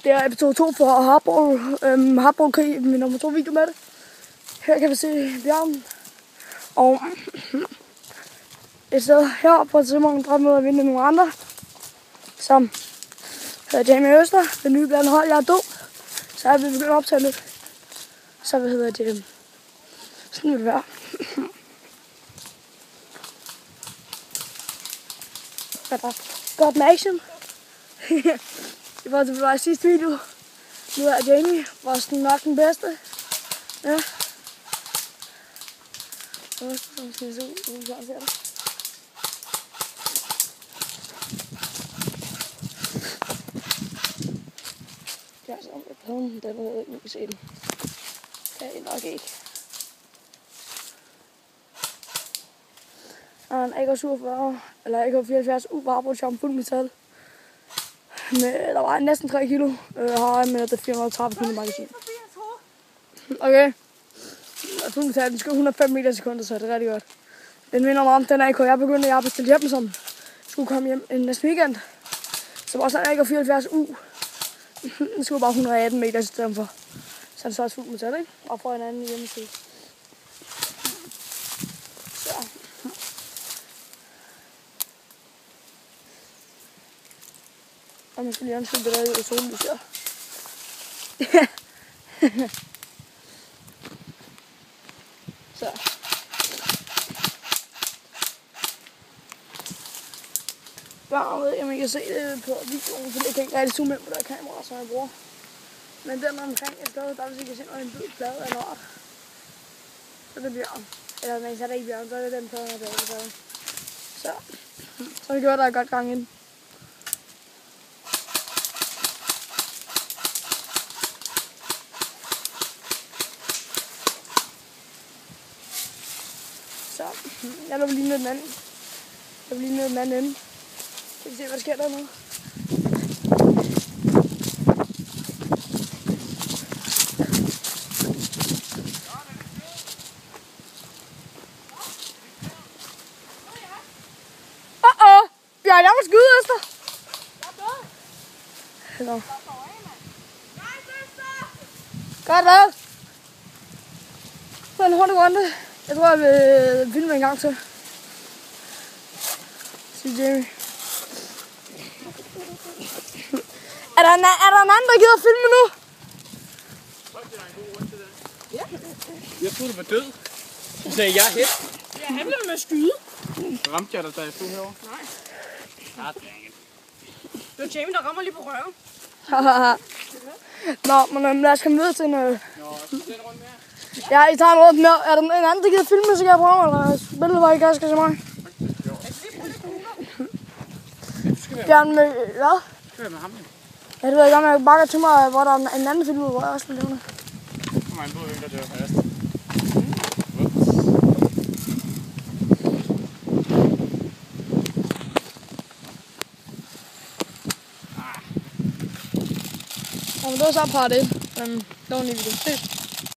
Det er episode 2 for Hardball-krig, min nummer 2 video med det. Her kan vi se bjørnen. Og et sted her på Simon drømmer at vinde nogle andre. Som hedder Jamie Øster, den nye blandt hold, jeg er død. Så jeg vil begynde at optage lidt. Så hvad hedder det? Sådan vil det være. Godt med action. I forhold til vores sidste video. Nu er Jamie var sådan nok den bedste. Ja. Så skal vi se ud, så ser det. Ja, så er pladen, den ved jeg ikke, om vi kan se den. Kan jeg nok ikke. Og en AK-47, eller AK-74 U-Hardball fuld metal. Der var næsten 3 kilo. Har jeg med det 430 km magasin. Okay. Fuld metal, den skal 105 meter i sekundet, så det er rigtig godt. Den minder mig om den AK, jeg begyndte, jeg har bestilt hjem som skulle komme hjem næste weekend. Så var sådan en AK-74 U. Den skulle bare 118 meter i stedet for. Så er det så også fuld metal, ikke? Og for en anden hjemmeside. Så. Og man skal lige anskylde det der i sollys her. Så. Jeg ved ikke, om I kan se det på videoen, for jeg kan ikke rigtig zoome ind på det kamera, som jeg bruger. Men den omkring et sted, der vil I kan se, en hvid plade af nord. Så er det bjørn. Eller nej, så er det ikke bjørn, så er det den plade af bjørn. Så det gør der godt gang ind. Så, jeg løber lige ned den anden. Jeg løber lige ned den anden ende. Så vi se, hvad der sker dernede. Bjørn, jeg må skyde efter. Nå. Godt hvad? Så en hurtig runde. Jeg tror, jeg vil filme en gang til. Sige Jamie. Er der en anden, der gider at filme nu? Ja. Jeg troede, du var død. Så sagde jeg hit. Ja, han blev med at skyde. Ramte jeg dig, da jeg stod herovre? Nej. Ah, dang. Det var Jamie, der rammer lige på røven. Nå, men lad os komme videre til en... Nå, den rundt mere. Ja, I tager en rundt mere. Er der en anden, der gider filme, så kan jeg prøve, eller spille hvor I kan, skal se mig. Bjørn med... Hvad? Kør med ham. Ja, det ved jeg godt, men jeg bakker til mig, hvor der er en anden film, hvor jeg også vil lave det. Kommer en båd, der dør først. Ja, men det var så part 1. Det var en ny video.